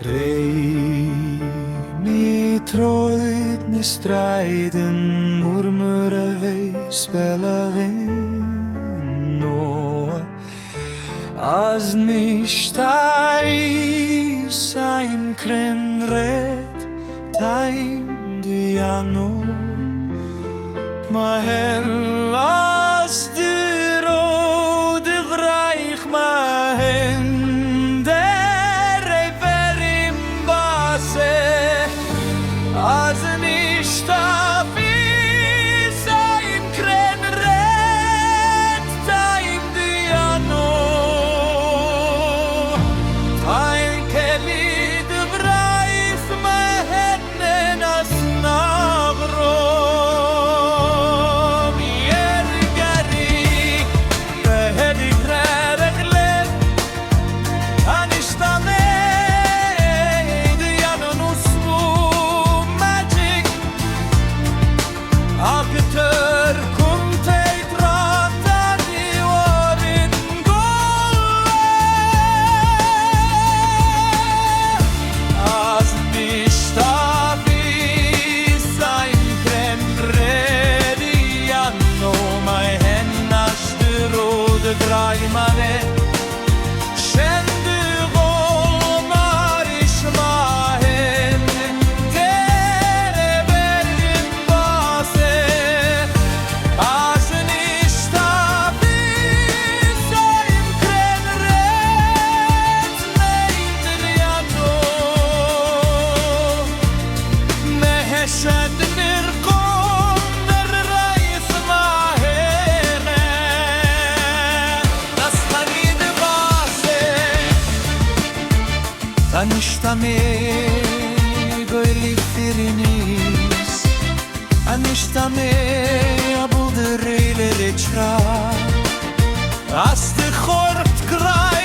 Rei mi trådne strijden, murmuren wij spelen in och als nicht sein kren red time diano ma hellas de rode vreich ma hender verim base als nicht sein kren red time diano Draimane Scende romarisch mahen Dere verin base As nicht abis im kren red Meidriano Meheshed nirkom der reis mahere Anishtamego elifirinis Anishtamego bulderele rechra As de chort grai